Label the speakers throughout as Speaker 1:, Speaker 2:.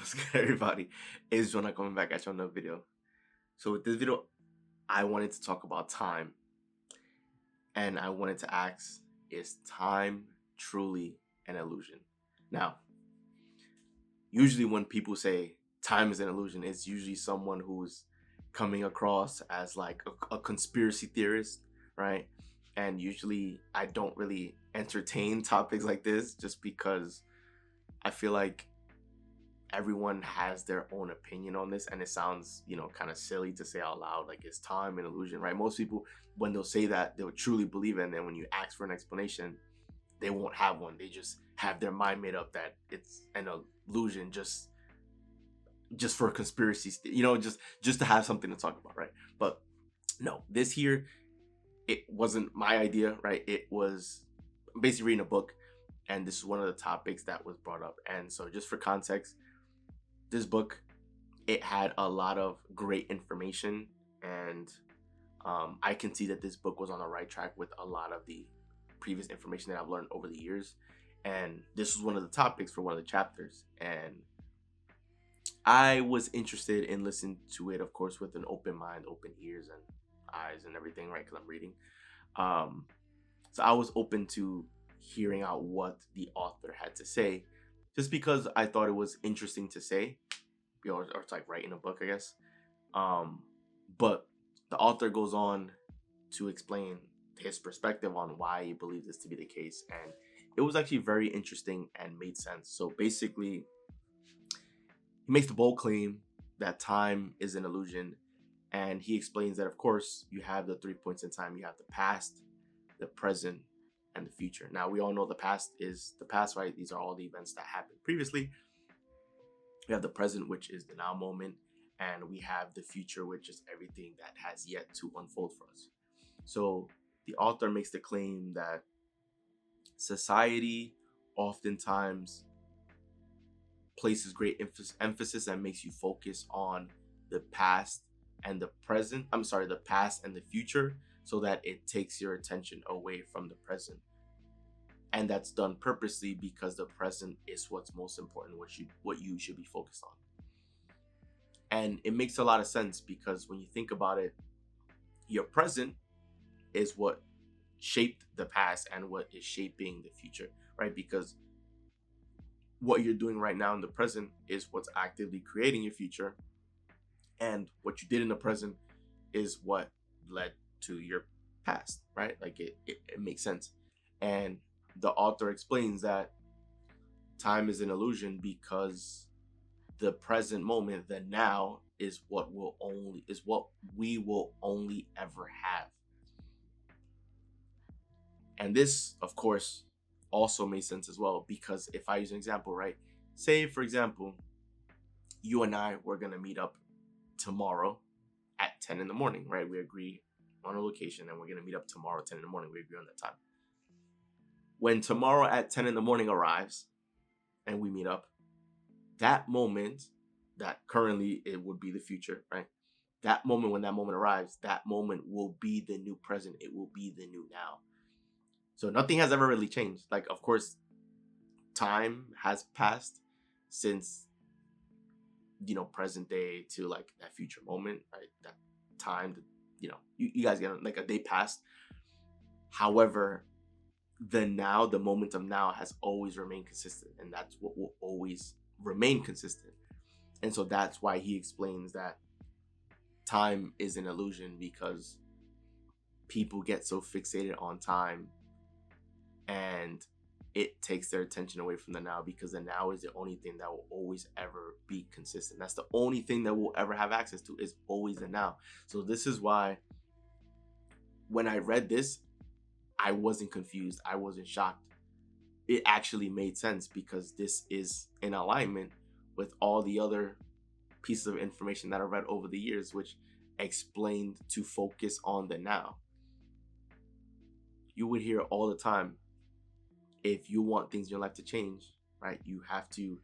Speaker 1: What's good, everybody? It's Jonah coming back at you on another video. So with this video, I wanted to talk about time, and I wanted to ask: is time truly an illusion? Now, usually when people say time is an illusion, it's usually someone who's coming across as like a conspiracy theorist, right? And usually, I don't really entertain topics like this just because I feel like everyone has their own opinion on this, and it sounds kind of silly to say out loud, like, is time an illusion, right? Most people, when they'll say that, they'll truly believe it, and then when you ask for an explanation, they won't have one. They just have their mind made up that it's an illusion, just for conspiracies, just to have something to talk about, right? But no, this here, it wasn't my idea, right? It was basically reading a book, and this is one of the topics that was brought up. And so, just for context, this book, it had a lot of great information, and I can see that this book was on the right track with a lot of the previous information that I've learned over the years. And this was one of the topics for one of the chapters, and I was interested in listening to it, of course, with an open mind, open ears and eyes and everything, right? Because I'm reading. um so I was open to hearing out what the author had to say, just because I thought it was interesting to say, or it's like writing a book, I guess. Um, but the author goes on to explain his perspective on why he believes this to be the case, and it was actually very interesting and made sense. So basically, he makes the bold claim that time is an illusion, and he explains that, of course, you have the 3 points in time. You have the past, the present, and the future. Now, we all know the past is the past, right? These are all the events that happened previously. We have the present, which is the now moment, and we have the future, which is everything that has yet to unfold for us. So the author makes the claim that society oftentimes places great emphasis and makes you focus on the past and the present. I'm sorry, the past and the future, so that it takes your attention away from the present. And that's done purposely because the present is what's most important, what you should be focused on. And it makes a lot of sense, because when you think about it, your present is what shaped the past and what is shaping the future, right? Because what you're doing right now in the present is what's actively creating your future, and what you did in the present is what led to your past, right? Like, it makes sense. And the author explains that time is an illusion because the present moment, the now, is what we will only ever have. And this, of course, also makes sense as well, because if I use an example, right? Say, for example, you and I were gonna meet up tomorrow at 10 in the morning, right? We agree on a location, and we're gonna meet up tomorrow at 10 in the morning. We agree on that time. When tomorrow at 10 in the morning arrives and we meet up, that moment, that currently it would be the future, right? That moment, when that moment arrives, that moment will be the new present. It will be the new now. So nothing has ever really changed. Like, of course, time has passed since, present day to like that future moment, right? That time, you guys get like a day passed. However, the moment of now has always remained consistent, and that's what will always remain consistent. And so that's why he explains that time is an illusion, because people get so fixated on time, and it takes their attention away from the now, because the now is the only thing that will always ever be consistent. That's the only thing that we'll ever have access to, is always the now. So this is why when I read this, I wasn't confused. I wasn't shocked. It actually made sense, because this is in alignment with all the other pieces of information that I read over the years, which explained to focus on the now. You would hear all the time, if you want things in your life to change, right, you have to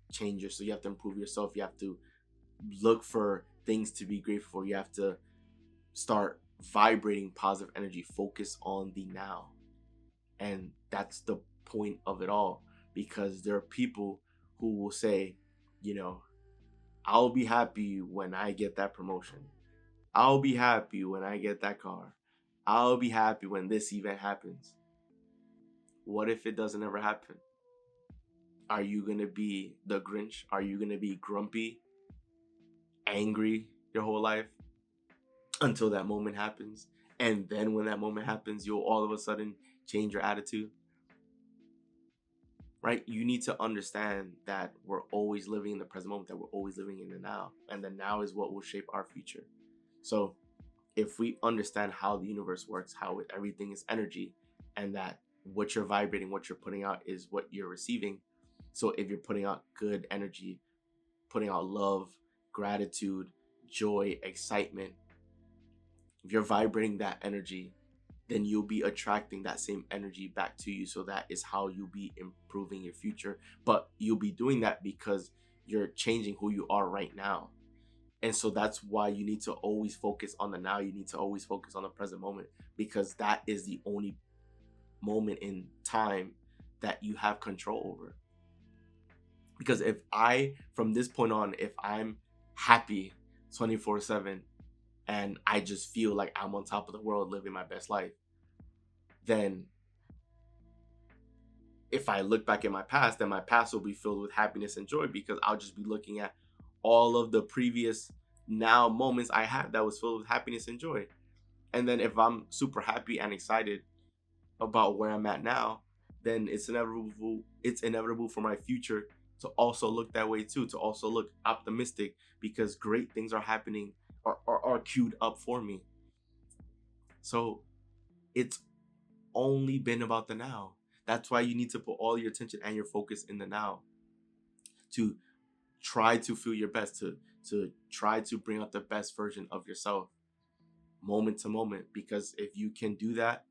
Speaker 1: change yourself. You have to improve yourself. You have to look for things to be grateful for. You have to start vibrating positive energy. Focus on the now. And that's the point of it all, because there are people who will say, You know, I'll be happy when I get that promotion. I'll be happy when I get that car. I'll be happy when this event happens. What if it doesn't ever happen? Are you going to be the Grinch? Are you going to be grumpy, angry your whole life until that moment happens? And then when that moment happens, you'll all of a sudden change your attitude, right? You need to understand that we're always living in the present moment, that we're always living in the now. And the now is what will shape our future. So if we understand how the universe works, how everything is energy, and that what you're vibrating, what you're putting out is what you're receiving. So if you're putting out good energy, putting out love, gratitude, joy, excitement, if you're vibrating that energy, then you'll be attracting that same energy back to you. So that is how you'll be improving your future. But you'll be doing that because you're changing who you are right now. And so that's why you need to always focus on the now. You need to always focus on the present moment, because that is the only moment in time that you have control over. Because if from this point on, if I'm happy 24/7 and I just feel like I'm on top of the world living my best life, then if I look back at my past, then my past will be filled with happiness and joy, because I'll just be looking at all of the previous now moments I had that was filled with happiness and joy. And then if I'm super happy and excited about where I'm at now, then it's inevitable for my future to also look that way too, to also look optimistic, because great things are happening or are queued up for me. So it's only been about the now. That's why you need to put all your attention and your focus in the now, to try to feel your best, to try to bring out the best version of yourself moment to moment. Because if you can do that,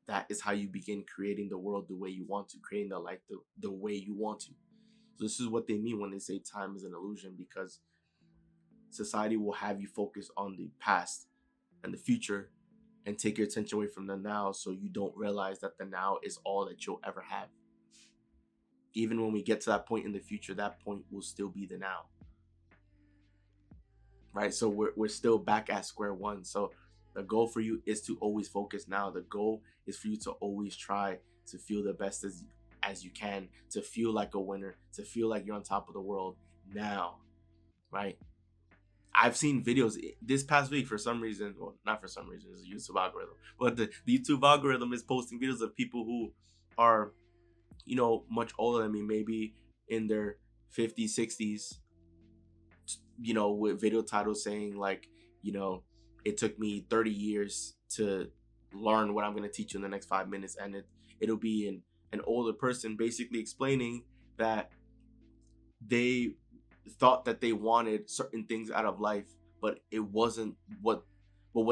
Speaker 1: that is how you begin creating the world the way you want to, creating the life the way you want to. So this is what they mean when they say time is an illusion, because society will have you focus on the past and the future and take your attention away from the now, so you don't realize that the now is all that you'll ever have. Even when we get to that point in the future, that point will still be the now. Right? So we're still back at square one. So the goal for you is to always focus now. The goal is for you to always try to feel the best as you can, to feel like a winner, to feel like you're on top of the world now. Right? I've seen videos this past week, for some reason, well, not for some reason, it's a YouTube algorithm, but the YouTube algorithm is posting videos of people who are, much older than me, maybe in their 50s, 60s, with video titles saying like, it took me 30 years to learn what I'm going to teach you in the next 5 minutes. And it'll be an older person basically explaining that they thought that they wanted certain things out of life, but it wasn't what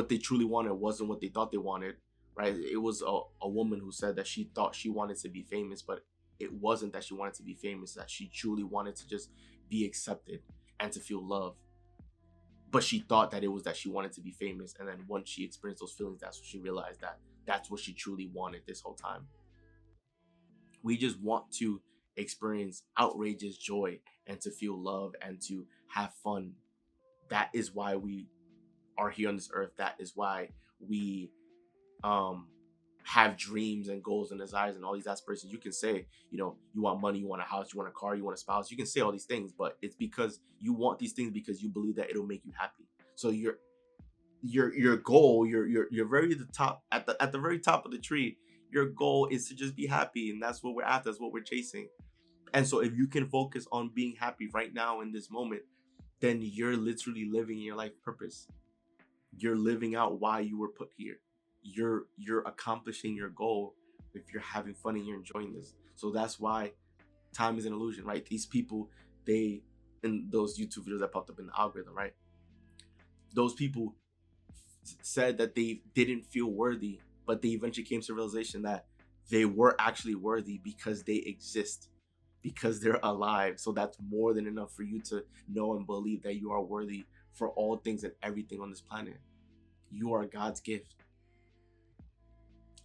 Speaker 1: they truly wanted wasn't what they thought they wanted, right? It was a woman who said that she thought she wanted to be famous, but it wasn't that she wanted to be famous, that she truly wanted to just be accepted and to feel love. But she thought that it was that she wanted to be famous, and then once she experienced those feelings, that's when she realized that that's what she truly wanted this whole time. We just want to experience outrageous joy and to feel love and to have fun. That is why we are here on this earth. That is why we have dreams and goals and desires and all these aspirations. You can say, you want money, you want a house, you want a car, you want a spouse. You can say all these things, but it's because you want these things because you believe that it'll make you happy. So your goal, you're very at the top, at the very top of the tree. Your goal is to just be happy, and that's what we're after. That's what we're chasing. And so if you can focus on being happy right now in this moment, then you're literally living your life purpose. You're living out why you were put here. You're accomplishing your goal if you're having fun and you're enjoying this. So that's why time is an illusion, right? These people, they, in those YouTube videos that popped up in the algorithm, right? Those people said that they didn't feel worthy, but they eventually came to the realization that they were actually worthy because they exist, because they're alive. So that's more than enough for you to know and believe that you are worthy for all things and everything on this planet. You are God's gift.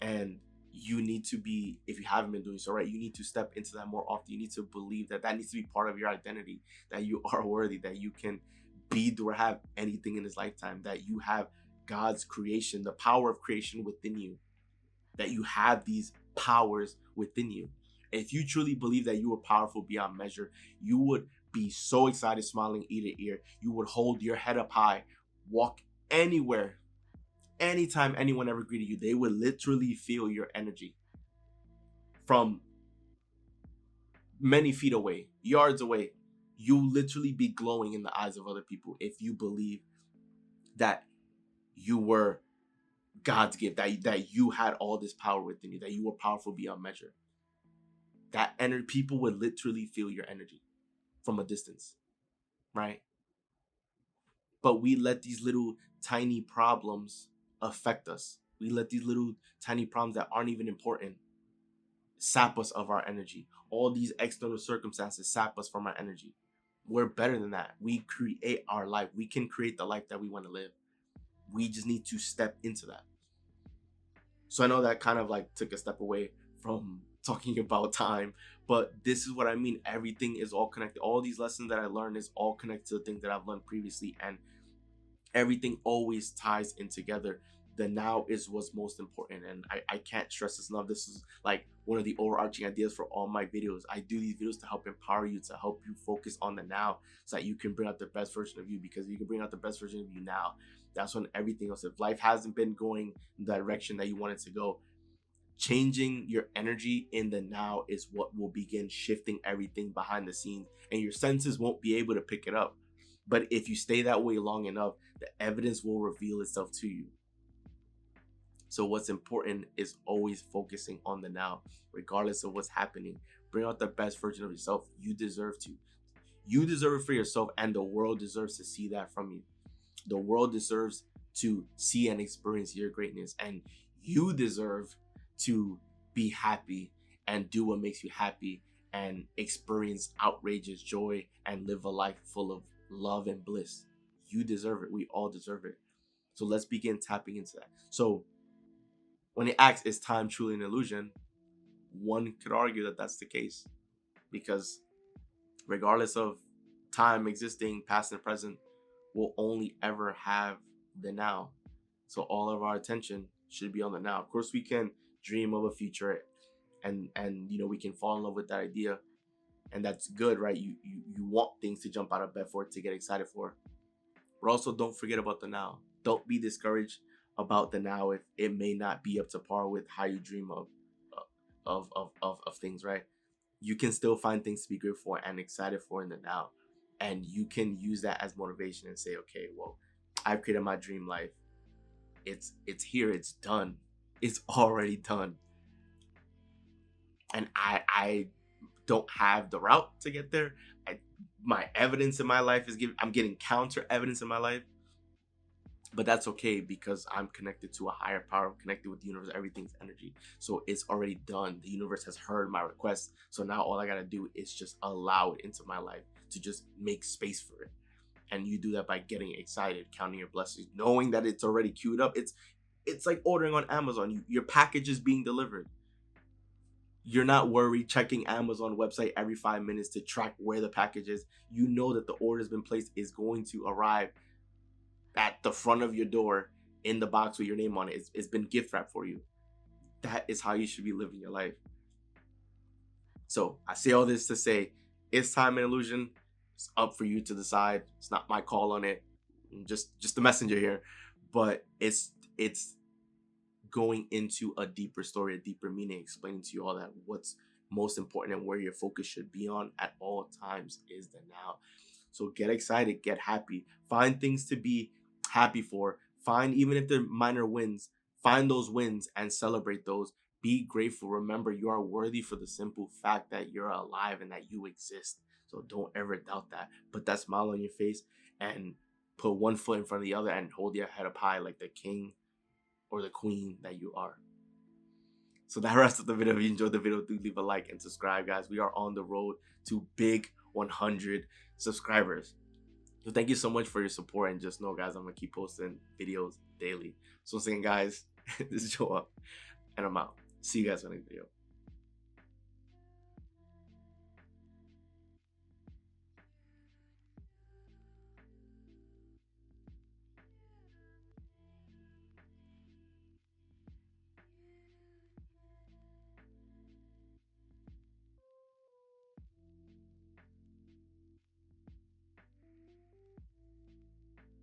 Speaker 1: And you need to be, if you haven't been doing so, right, you need to step into that more often. You need to believe that that needs to be part of your identity, that you are worthy, that you can be, do, or have anything in this lifetime, that you have God's creation, the power of creation within you, that you have these powers within you. If you truly believe that you are powerful beyond measure, you would be so excited, smiling ear to ear. You would hold your head up high, walk anywhere. Anytime anyone ever greeted you, they would literally feel your energy from many feet away, yards away. You literally be glowing in the eyes of other people if you believe that you were God's gift, that you had all this power within you, that you were powerful beyond measure. That energy, people would literally feel your energy from a distance, right? But we let these little tiny problems affect us. We let these little tiny problems that aren't even important sap us of our energy. All these external circumstances sap us from our energy. We're better than that. We create our life. We can create the life that we want to live. We just need to step into that. So I know that kind of like took a step away from talking about time, but this is what I mean. Everything is all connected. All these lessons that I learned is all connected to the things that I've learned previously, and everything always ties in together. The now is what's most important, and I can't stress this enough. This is like one of the overarching ideas for all my videos. I do these videos to help empower you, to help you focus on the now, so that you can bring out the best version of you, because you can bring out the best version of you now. That's when everything else, if life hasn't been going the direction that you want it to go, changing your energy in the now is what will begin shifting everything behind the scenes, and your senses won't be able to pick it up. But if you stay that way long enough, the evidence will reveal itself to you. So what's important is always focusing on the now, regardless of what's happening. Bring out the best version of yourself. You deserve to. You deserve it for yourself, and the world deserves to see that from you. The world deserves to see and experience your greatness, and you deserve to be happy and do what makes you happy and experience outrageous joy and live a life full of love and bliss. You deserve it. We all deserve it. So let's begin tapping into that. So when he asks, is time truly an illusion? One could argue that that's the case, because regardless of time existing, past and present, we'll only ever have the now. So all of our attention should be on the now. Of course, we can dream of a future, and we can fall in love with that idea, and that's good, right? You want things to jump out of bed for it, to get excited for. But also, don't forget about the now. Don't be discouraged about the now if it may not be up to par with how you dream of things, right? You can still find things to be grateful for and excited for in the now, and you can use that as motivation and say, okay, well, I've created my dream life. It's here. It's done. It's already done. And I don't have the route to get there. My evidence in my life is I'm getting counter evidence in my life. But that's okay, because I'm connected to a higher power. I'm connected with the universe. Everything's energy. So it's already done. The universe has heard my request. So now all I got to do is just allow it into my life, to just make space for it. And you do that by getting excited, counting your blessings, knowing that it's already queued up. It's like ordering on Amazon. Your package is being delivered. You're not worried checking Amazon website every 5 minutes to track where the package is. You know that the order has been placed, is going to arrive at the front of your door in the box with your name on it. It's been gift wrapped for you. That is how you should be living your life. So I say all this to say, is time an illusion? It's up for you to decide. It's not my call on it. I'm just the messenger here. But it's going into a deeper story, a deeper meaning, explaining to you all that what's most important and where your focus should be on at all times is the now. So get excited, get happy, find things to be happy for. Find, even if they're minor wins, find those wins and celebrate those. Be grateful. Remember, you are worthy for the simple fact that you're alive and that you exist. So don't ever doubt that. Put that smile on your face and put one foot in front of the other and hold your head up high like the king or the queen that you are. So that rest of the video. If you enjoyed the video, do leave a like and subscribe, guys. We are on the road to big 100 subscribers. So thank you so much for your support, and just know, guys, I'm gonna keep posting videos daily. So once again, guys, this is Joe, and I'm out. See you guys on the next video.